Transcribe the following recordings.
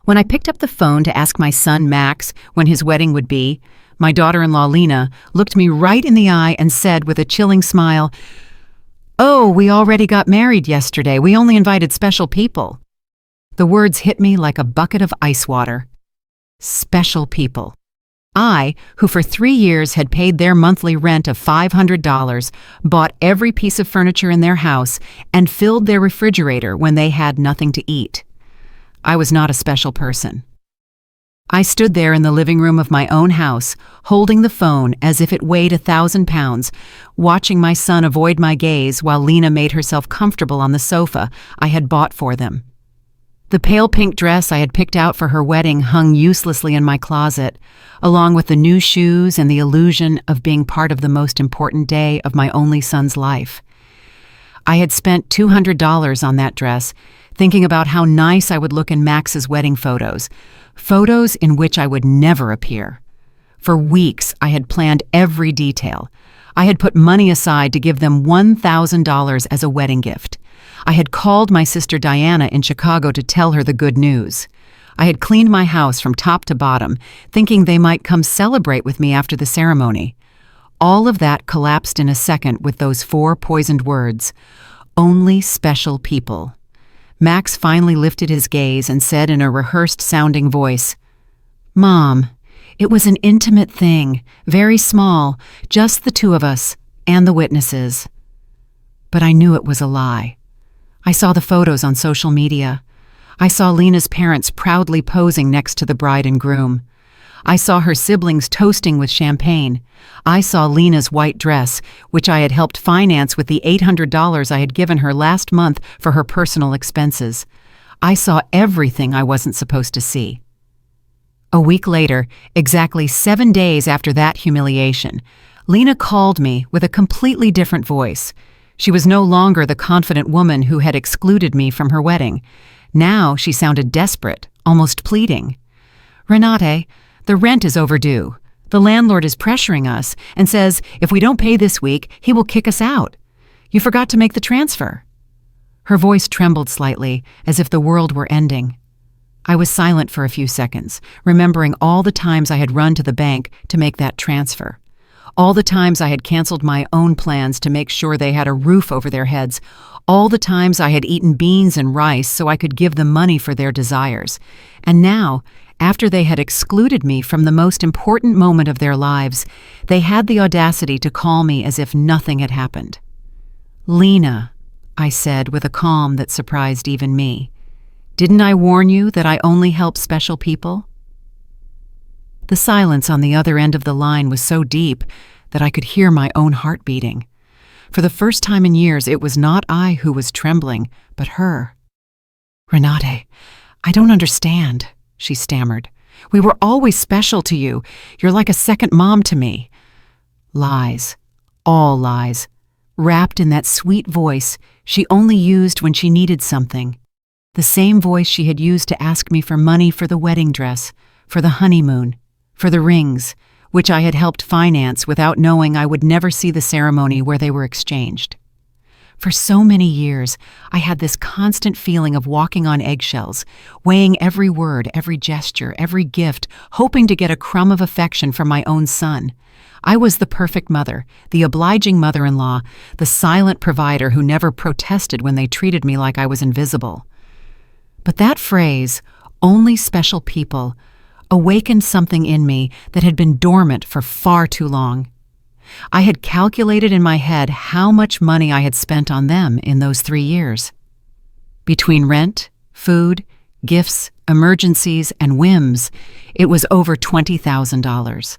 When I picked up the phone to ask my son Max when his wedding would be, my daughter-in-law Lena looked me right in the eye and said with a chilling smile, "Oh, we already got married yesterday. We only invited special people." The words hit me like a bucket of ice water. Special people. I, who for 3 years had paid their monthly rent of $500, bought every piece of furniture in their house, and filled their refrigerator when they had nothing to eat. I was not a special person. I stood there in the living room of my own house, holding the phone as if it weighed 1,000 pounds, watching my son avoid my gaze while Lena made herself comfortable on the sofa I had bought for them. The pale pink dress I had picked out for her wedding hung uselessly in my closet, along with the new shoes and the illusion of being part of the most important day of my only son's life. I had spent $200 on that dress, thinking about how nice I would look in Max's wedding photos in which I would never appear. For weeks, I had planned every detail. I had put money aside to give them $1,000 as a wedding gift. I had called my sister Diana in Chicago to tell her the good news. I had cleaned my house from top to bottom, thinking they might come celebrate with me after the ceremony. All of that collapsed in a second with those 4 poisoned words, "Only special people." Max finally lifted his gaze and said in a rehearsed-sounding voice, "Mom, it was an intimate thing, very small, just the 2 of us and the witnesses." But I knew it was a lie. I saw the photos on social media. I saw Lena's parents proudly posing next to the bride and groom. I saw her siblings toasting with champagne. I saw Lena's white dress, which I had helped finance with the $800 I had given her last month for her personal expenses. I saw everything I wasn't supposed to see. A week later, exactly 7 days after that humiliation, Lena called me with a completely different voice. She was no longer the confident woman who had excluded me from her wedding. Now she sounded desperate, almost pleading. "Renate, the rent is overdue. The landlord is pressuring us and says if we don't pay this week, he will kick us out. You forgot to make the transfer." Her voice trembled slightly, as if the world were ending. I was silent for a few seconds, remembering all the times I had run to the bank to make that transfer. All the times I had canceled my own plans to make sure they had a roof over their heads. All the times I had eaten beans and rice so I could give them money for their desires. And now, after they had excluded me from the most important moment of their lives, they had the audacity to call me as if nothing had happened. "Lena," I said with a calm that surprised even me, "didn't I warn you that I only help special people?" The silence on the other end of the line was so deep that I could hear my own heart beating. For the first time in years, it was not I who was trembling, but her. "Renate, I don't understand," she stammered. "We were always special to you. You're like a second mom to me." Lies. All lies. Wrapped in that sweet voice she only used when she needed something. The same voice she had used to ask me for money for the wedding dress, for the honeymoon, for the rings, which I had helped finance without knowing I would never see the ceremony where they were exchanged. For so many years, I had this constant feeling of walking on eggshells, weighing every word, every gesture, every gift, hoping to get a crumb of affection from my own son. I was the perfect mother, the obliging mother-in-law, the silent provider who never protested when they treated me like I was invisible. But that phrase, "only special people," awakened something in me that had been dormant for far too long. I had calculated in my head how much money I had spent on them in those 3 years. Between rent, food, gifts, emergencies, and whims, it was over $20,000.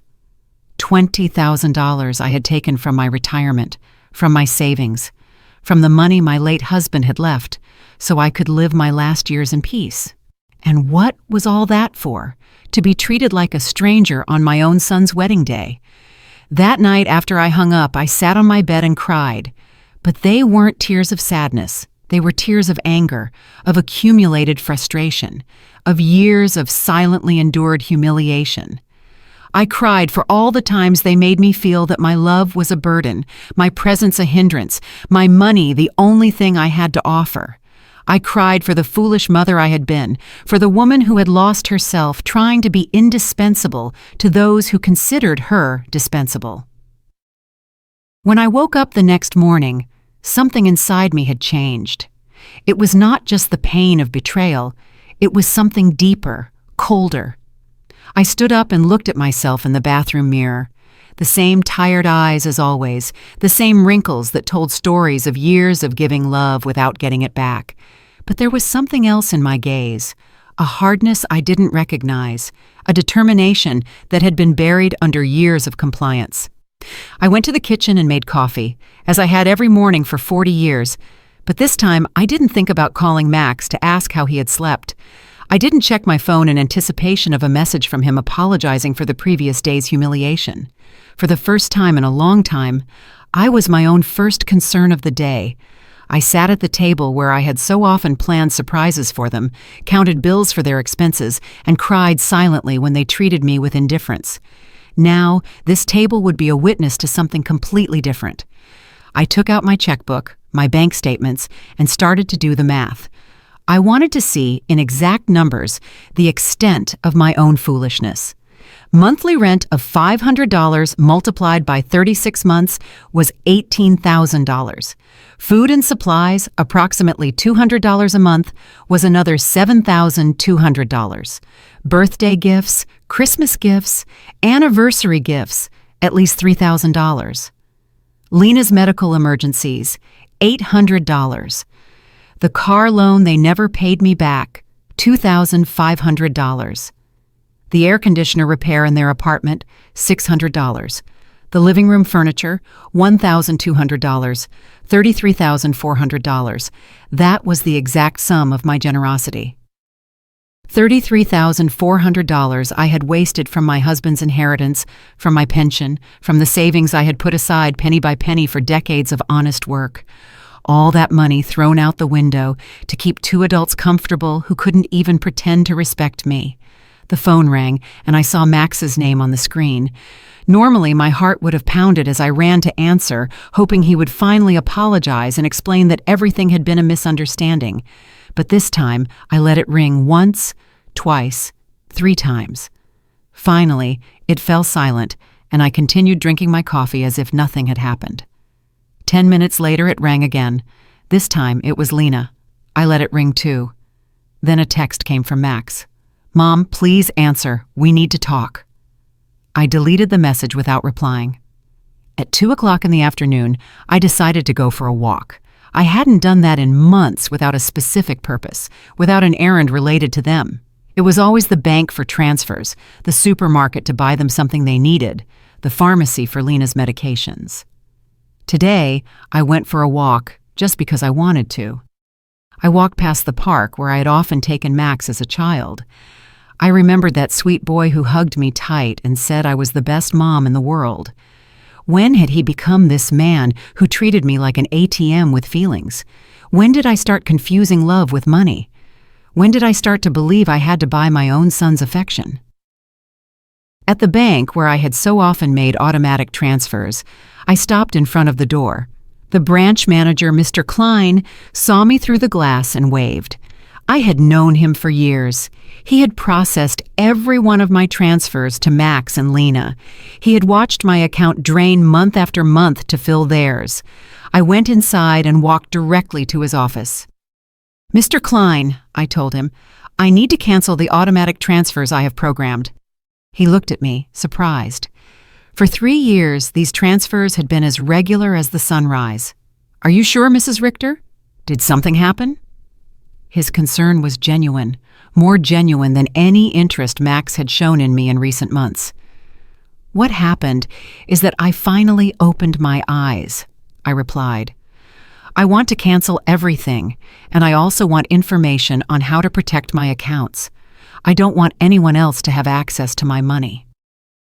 $20,000 I had taken from my retirement, from my savings, from the money my late husband had left, so I could live my last years in peace. And what was all that for? To be treated like a stranger on my own son's wedding day. That night after I hung up, I sat on my bed and cried. But they weren't tears of sadness. They were tears of anger, of accumulated frustration, of years of silently endured humiliation. I cried for all the times they made me feel that my love was a burden, my presence a hindrance, my money the only thing I had to offer. I cried for the foolish mother I had been, for the woman who had lost herself trying to be indispensable to those who considered her dispensable. When I woke up the next morning, something inside me had changed. It was not just the pain of betrayal, it was something deeper, colder. I stood up and looked at myself in the bathroom mirror. The same tired eyes as always, the same wrinkles that told stories of years of giving love without getting it back. But there was something else in my gaze, a hardness I didn't recognize, a determination that had been buried under years of compliance. I went to the kitchen and made coffee, as I had every morning for 40 years, but this time I didn't think about calling Max to ask how he had slept. I didn't check my phone in anticipation of a message from him apologizing for the previous day's humiliation. For the first time in a long time, I was my own first concern of the day. I sat at the table where I had so often planned surprises for them, counted bills for their expenses, and cried silently when they treated me with indifference. Now, this table would be a witness to something completely different. I took out my checkbook, my bank statements, and started to do the math. I wanted to see, in exact numbers, the extent of my own foolishness. Monthly rent of $500 multiplied by 36 months was $18,000. Food and supplies, approximately $200 a month, was another $7,200. Birthday gifts, Christmas gifts, anniversary gifts, at least $3,000. Lena's medical emergencies, $800. The car loan they never paid me back, $2,500. The air conditioner repair in their apartment, $600. The living room furniture, $1,200, $33,400. That was the exact sum of my generosity. $33,400 I had wasted from my husband's inheritance, from my pension, from the savings I had put aside penny by penny for decades of honest work. All that money thrown out the window to keep two adults comfortable who couldn't even pretend to respect me. The phone rang, and I saw Max's name on the screen. Normally, my heart would have pounded as I ran to answer, hoping he would finally apologize and explain that everything had been a misunderstanding. But this time, I let it ring once, twice, 3 times. Finally, it fell silent, and I continued drinking my coffee as if nothing had happened. 10 minutes later, it rang again. This time, it was Lena. I let it ring too. Then a text came from Max. "Mom, please answer. We need to talk." I deleted the message without replying. At 2 o'clock in the afternoon, I decided to go for a walk. I hadn't done that in months without a specific purpose, without an errand related to them. It was always the bank for transfers, the supermarket to buy them something they needed, the pharmacy for Lena's medications. Today, I went for a walk just because I wanted to. I walked past the park where I had often taken Max as a child. I remembered that sweet boy who hugged me tight and said I was the best mom in the world. When had he become this man who treated me like an ATM with feelings? When did I start confusing love with money? When did I start to believe I had to buy my own son's affection? At the bank where I had so often made automatic transfers, I stopped in front of the door. The branch manager, Mr. Klein, saw me through the glass and waved. I had known him for years. He had processed every one of my transfers to Max and Lena. He had watched my account drain month after month to fill theirs. I went inside and walked directly to his office. "Mr. Klein," I told him, "I need to cancel the automatic transfers I have programmed." He looked at me, surprised. For 3 years, these transfers had been as regular as the sunrise. "Are you sure, Mrs. Richter? Did something happen?" His concern was genuine, more genuine than any interest Max had shown in me in recent months. "What happened is that I finally opened my eyes," I replied. "I want to cancel everything, and I also want information on how to protect my accounts. I don't want anyone else to have access to my money."